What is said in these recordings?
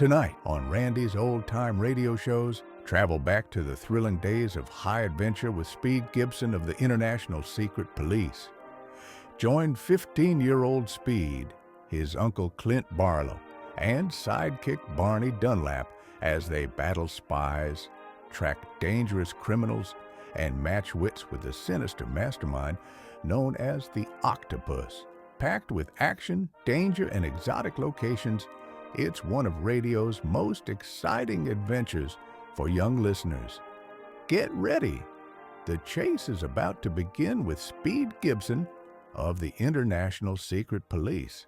Tonight on Randy's Old Time Radio Shows, travel back to the thrilling days of high adventure with Speed Gibson of the International Secret Police. Join 15-year-old Speed, his uncle Clint Barlow, and sidekick Barney Dunlap as they battle spies, track dangerous criminals, and match wits with the sinister mastermind known as the Octopus. Packed with action, danger, and exotic locations, it's one of radio's most exciting adventures for young listeners. Get ready. The chase is about to begin with Speed Gibson of the International Secret Police.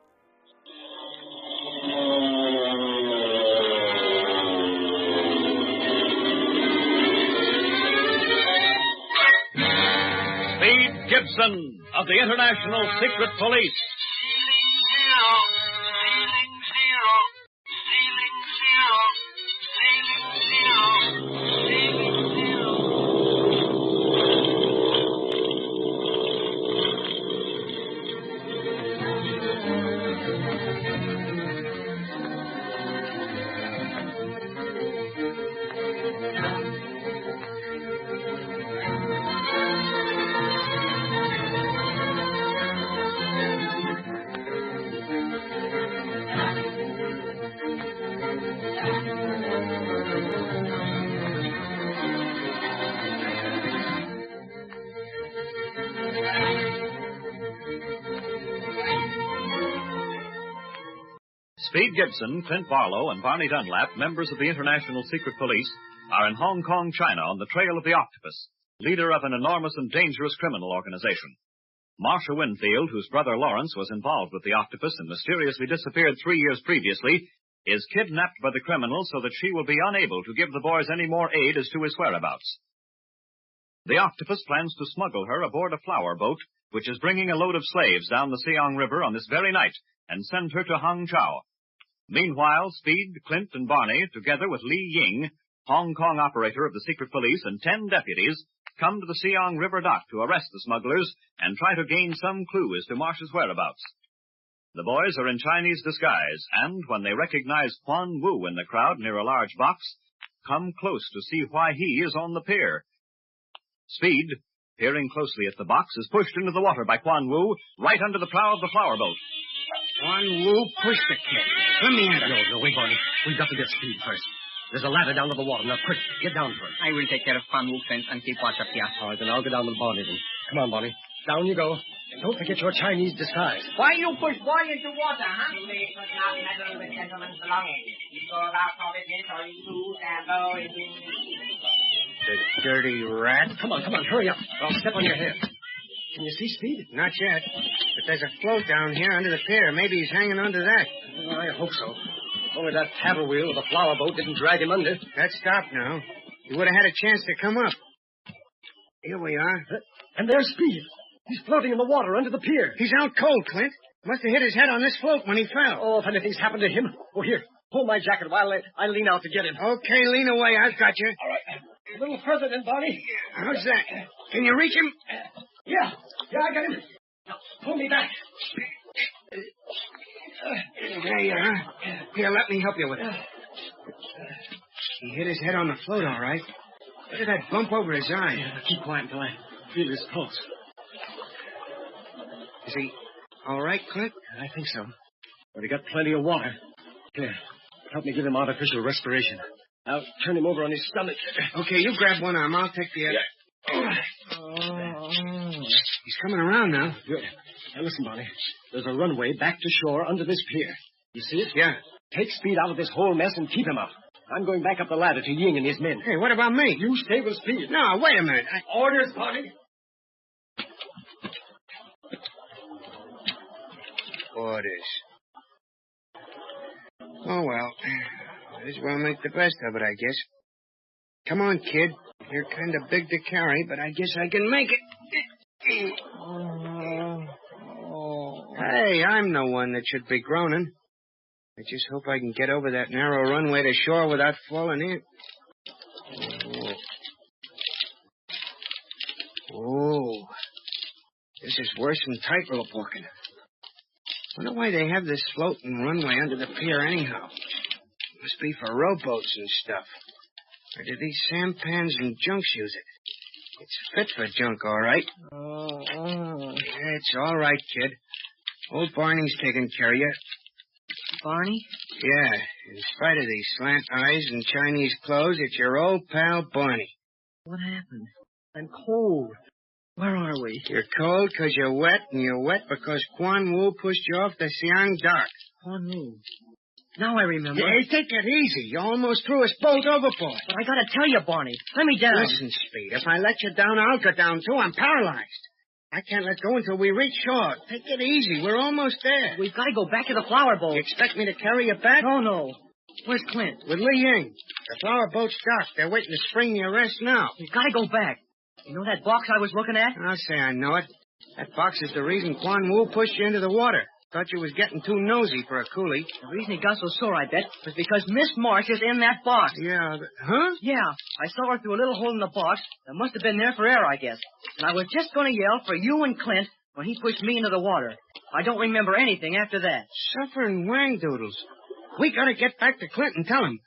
Speed Gibson of the International Secret Police. Speed Gibson, Clint Barlow, and Barney Dunlap, members of the International Secret Police, are in Hong Kong, China, on the trail of the Octopus, leader of an enormous and dangerous criminal organization. Marcia Winfield, whose brother Lawrence was involved with the Octopus and mysteriously disappeared 3 years previously, is kidnapped by the criminal so that she will be unable to give the boys any more aid as to his whereabouts. The Octopus plans to smuggle her aboard a flower boat, which is bringing a load of slaves down the Siang River on this very night, and send her to Hangzhou. Meanwhile, Speed, Clint, and Barney, together with Li Ying, Hong Kong operator of the secret police, and 10 deputies, come to the Siang River dock to arrest the smugglers and try to gain some clue as to Marcia's whereabouts. The boys are in Chinese disguise, and when they recognize Quan Wu in the crowd near a large box, come close to see why he is on the pier. Speed, peering closely at the box, is pushed into the water by Quan Wu right under the prow of the flower boat. Quan Wu pushed the kid. Let me at him. No, wait, Barney. We've got to get Speed first. There's a ladder down to the water. Now, quick, get down first. I will take care of Quan Wu, Clint, and keep watch up here. All right, then I'll go down with Barney then. Come on, Barney. Down you go. And don't forget your Chinese disguise. Why you push boy into water, huh? You may not meddle with gentlemen's belongings. You go about all this or you lose and go into... The dirty rat. Come on, hurry up. I'll step on your head. Can you see Speed? Not yet. But there's a float down here under the pier. Maybe he's hanging onto that. I hope so. Only that paddle wheel of the flower boat didn't drag him under. That's stopped now. He would have had a chance to come up. Here we are. And there's Speed. He's floating in the water under the pier. He's out cold, Clint. Must have hit his head on this float when he fell. Oh, if anything's happened to him. Oh, here. Pull my jacket while I lean out to get him. Okay, lean away. I've got you. All right. A little further then, Barney. How's that? Can you reach him? Yeah, I got him. Now, pull me back. There you are. Here, let me help you with it. He hit his head on the float, all right. Look at that bump over his eye. Yeah, keep quiet until I feel his pulse. Is he all right, Clint? I think so. But he got plenty of water. Here, help me give him artificial respiration. I'll turn him over on his stomach. Okay, you grab one arm. I'll take the other. Yeah. He's coming around now. Good. Now listen, Barney. There's a runway back to shore under this pier. You see it? Yeah. Take Speed out of this whole mess and keep him out. I'm going back up the ladder to Ying and his men. Hey, what about me? You stay with Speed. No, wait a minute. Orders, Barney. Orders. Oh, well. Might as well make the best of it, I guess. Come on, kid. You're kind of big to carry, but I guess I can make it. Hey, I'm the one that should be groaning. I just hope I can get over that narrow runway to shore without falling in. Oh. This is worse than tightrope walking. Wonder why they have this floating runway under the pier anyhow. Must be for rowboats and stuff. Or do these sampans and junks use it? It's fit for junk, all right. Yeah, it's all right, kid. Old Barney's taking care of you. Barney? Yeah, in spite of these slant eyes and Chinese clothes, it's your old pal Barney. What happened? I'm cold. Where are we? You're cold because you're wet, and you're wet because Quan Wu pushed you off the Siang dock. Quan Wu. Now I remember. Hey, take it easy. You almost threw us both overboard. But I gotta tell you, Barney. Let me down. Listen, Speed, if I let you down, I'll go down too. I'm paralyzed. I can't let go until we reach shore. Take it easy. We're almost there. We've got to go back to the flower boat. You expect me to carry you back? No. Where's Clint? With Li Ying. The flower boat's docked. They're waiting to spring the arrest now. We've got to go back. You know that box I was looking at? I'll say I know it. That box is the reason Quan Wu pushed you into the water. Thought you was getting too nosy for a coolie. The reason he got so sore, I bet, was because Miss Marsh is in that box. Yeah, huh? Yeah, I saw her through a little hole in the box that must have been there for air, I guess. And I was just going to yell for you and Clint when he pushed me into the water. I don't remember anything after that. Suffering wang-doodles. We gotta get back to Clint and tell him.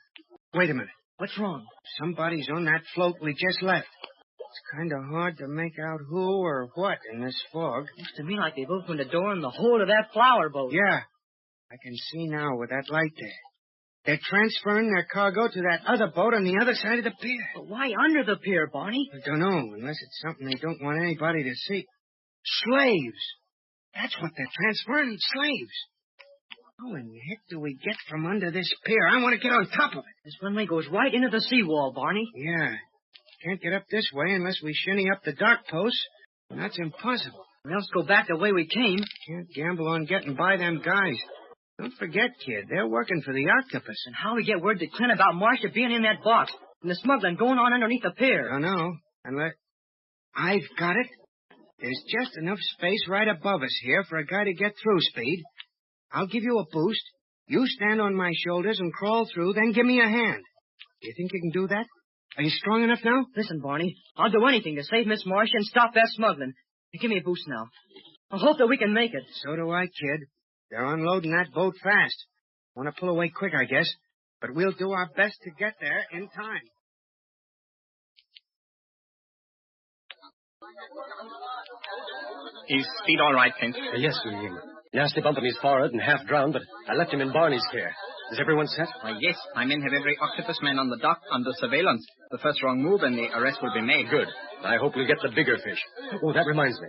Wait a minute. What's wrong? Somebody's on that float we just left. It's kind of hard to make out who or what in this fog. Looks to me like they've opened the door in the hold of that flower boat. Yeah. I can see now with that light there. They're transferring their cargo to that other boat on the other side of the pier. But why under the pier, Barney? I don't know, unless it's something they don't want anybody to see. Slaves. That's what they're transferring, slaves. How in the heck do we get from under this pier? I want to get on top of it. This runway goes right into the seawall, Barney. Yeah. Can't get up this way unless we shinny up the dock posts. And that's impossible. Or else go back the way we came. Can't gamble on getting by them guys. Don't forget, kid, they're working for the octopus. And how we get word to Clint about Marcia being in that box and the smuggling going on underneath the pier? I don't know. Unless... I've got it. There's just enough space right above us here for a guy to get through, Speed. I'll give you a boost. You stand on my shoulders and crawl through, then give me a hand. Do you think you can do that? Are you strong enough now? Listen, Barney, I'll do anything to save Miss Marcia and stop that smuggling. Now, give me a boost now. I hope that we can make it. So do I, kid. They're unloading that boat fast. Want to pull away quick, I guess. But we'll do our best to get there in time. Is Speed all right, Clint? Yes, Li Ying. Nasty bump in his forehead and half drowned, but I left him in Barney's care. Is everyone set? Why, yes. My men have every octopus man on the dock under surveillance. The first wrong move and the arrest will be made. Good. I hope we'll get the bigger fish. Oh, that reminds me.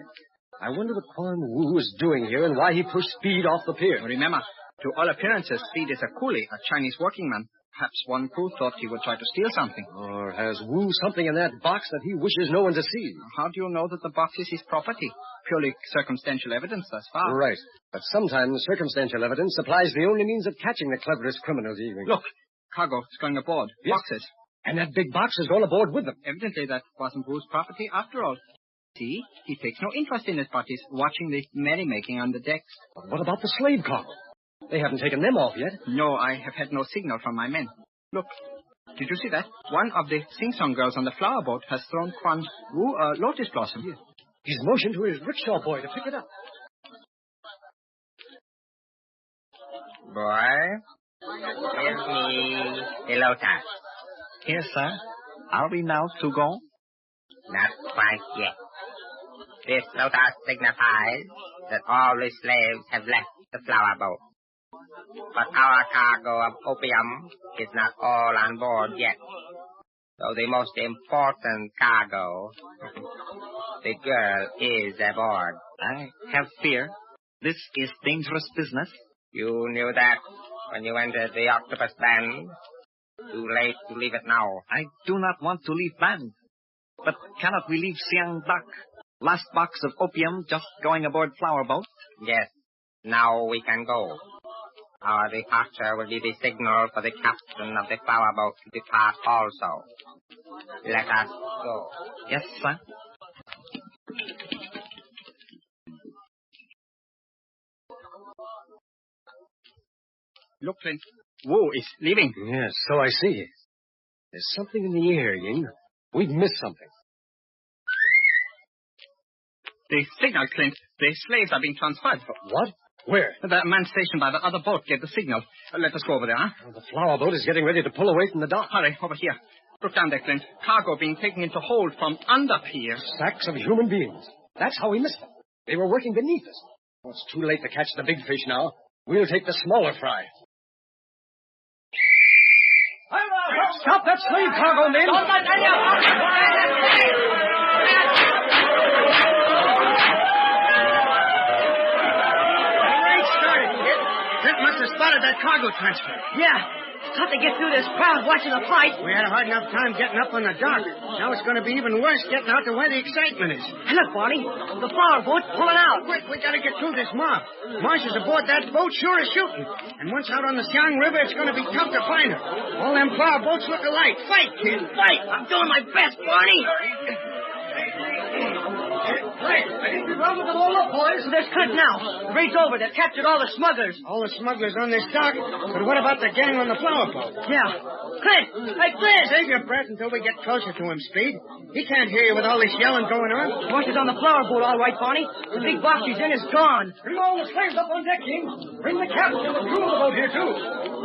I wonder what Quan Wu is doing here and why he pushed Speed off the pier. Remember, to all appearances, Speed is a coolie, a Chinese working man. Perhaps one crew thought he would try to steal something. Or has Wu something in that box that he wishes no one to see? How do you know that the box is his property? Purely circumstantial evidence thus far. Right. But sometimes circumstantial evidence supplies the only means of catching the cleverest criminals, even. Look, cargo is going aboard. Yes. Boxes. And that big box has gone aboard with them. Evidently, that wasn't Wu's property after all. See, he takes no interest in it, but is watching the merrymaking on the decks. But what about the slave cargo? They haven't taken them off yet. No, I have had no signal from my men. Look, did you see that? One of the sing-song girls on the flower boat has thrown Quan Wu a lotus blossom. Yes. He's motioned to his rickshaw boy to pick it up. Boy, give me the lotus. Yes, sir. Are we now to go? Not quite yet. This lotus signifies that all the slaves have left the flower boat. But our cargo of opium is not all on board yet. So the most important cargo, the girl is aboard. I have fear. This is dangerous business. You knew that when you entered the octopus band. Too late to leave it now. I do not want to leave band. But cannot we leave Siang Dock? Last box of opium just going aboard flower boat? Yes. Now we can go. Our departure will be the signal for the captain of the flower boat to depart also. Let us go. Yes, sir. Look, Clint. Wu is leaving. Yes, so I see. There's something in the air, Ying. We've missed something. The signal, Clint. The slaves are being transferred. What? Where? The man stationed by the other boat gave the signal. Let us go over there, huh? Well, the flower boat is getting ready to pull away from the dock. Hurry, over here. Look down there, Clint. Cargo being taken into hold from under here. Sacks of human beings. That's how we missed them. They were working beneath us. Well, it's too late to catch the big fish now. We'll take the smaller fry. Stop that slave cargo, men! Clint must have spotted that cargo transfer. Yeah. Tough to get through this crowd watching the fight. We had a hard enough time getting up on the dock. Now it's going to be even worse getting out to where the excitement is. Hey, look, Barney. The flower boat's pulling out. Quick, we got to get through this mob. Marsh is aboard that boat, sure as shooting. And once out on the Siang River, it's going to be tough to find her. All them flower boats look alike. Fight, kid, fight. I'm doing my best, Barney. Run with them all up, boys. There's Clint now. The raid's over. They've captured all the smugglers. All the smugglers on this dock. But what about the gang on the flower boat? Yeah. Clint! Hey, Clint! Save your breath until we get closer to him, Speed. He can't hear you with all this yelling going on. Marsh is on the flower boat, all right, Barney. The big box he's in is gone. Bring all the slaves up on deck, King. Bring the captain and the crew of the boat here, too.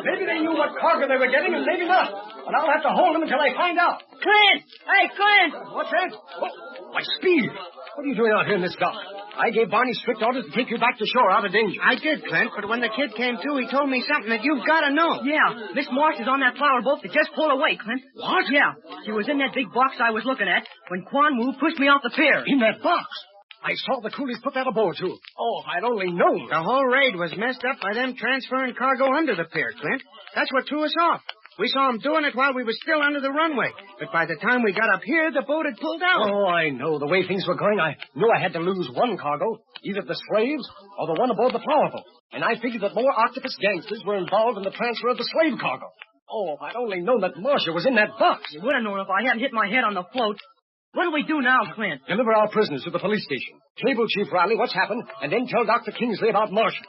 Maybe they knew what cargo they were getting and maybe not. But I'll have to hold them until I find out. Clint! Hey, Clint! What's that? Oh, my Speed. What are you doing out here in this dock? I gave Barney strict orders to take you back to shore out of danger. I did, Clint, but when the kid came to, he told me something that you've got to know. Yeah, Miss Marsh is on that flower boat that just pulled away, Clint. What? Yeah, she was in that big box I was looking at when Quan Wu pushed me off the pier. In that box? I saw the coolies put that aboard, too. Oh, if I'd only known. The whole raid was messed up by them transferring cargo under the pier, Clint. That's what threw us off. We saw them doing it while we were still under the runway. But by the time we got up here, the boat had pulled out. Oh, I know. The way things were going, I knew I had to lose one cargo, either the slaves or the one aboard the flower boat. And I figured that more octopus gangsters were involved in the transfer of the slave cargo. Oh, if I'd only known that Marcia was in that box. You would have known if I hadn't hit my head on the float. What do we do now, Clint? Deliver our prisoners to the police station. Cable Chief Riley what's happened, and then tell Dr. Kingsley about Marcia.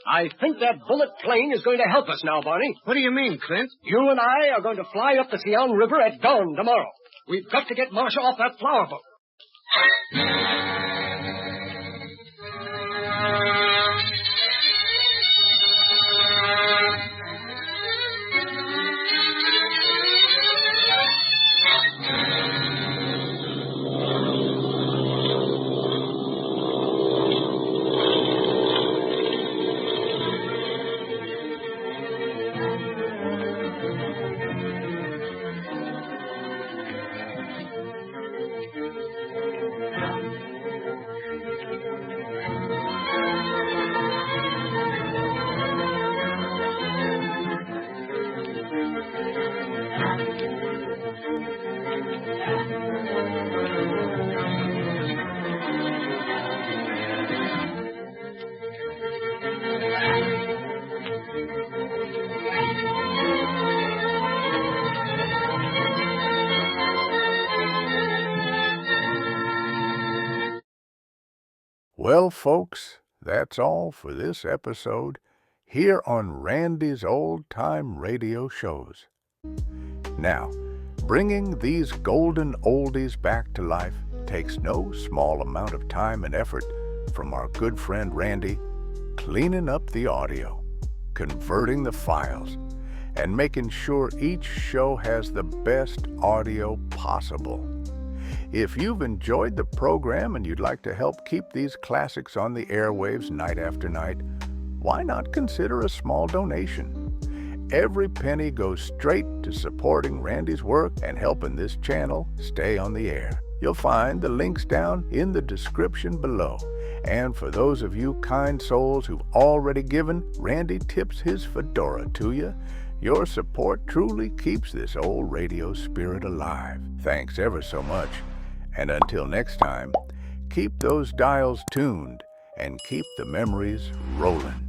I think that bullet plane is going to help us now, Barney. What do you mean, Clint? You and I are going to fly up the Siang River at dawn tomorrow. We've got to get Marcia off that flower boat. Well, folks, that's all for this episode here on Randy's Old Time Radio Shows. Now, bringing these golden oldies back to life takes no small amount of time and effort from our good friend Randy, cleaning up the audio, converting the files, and making sure each show has the best audio possible. If you've enjoyed the program and you'd like to help keep these classics on the airwaves night after night, why not consider a small donation? Every penny goes straight to supporting Randy's work and helping this channel stay on the air. You'll find the links down in the description below. And for those of you kind souls who've already given, Randy tips his fedora to you. Your support truly keeps this old radio spirit alive. Thanks ever so much. And until next time, keep those dials tuned and keep the memories rolling.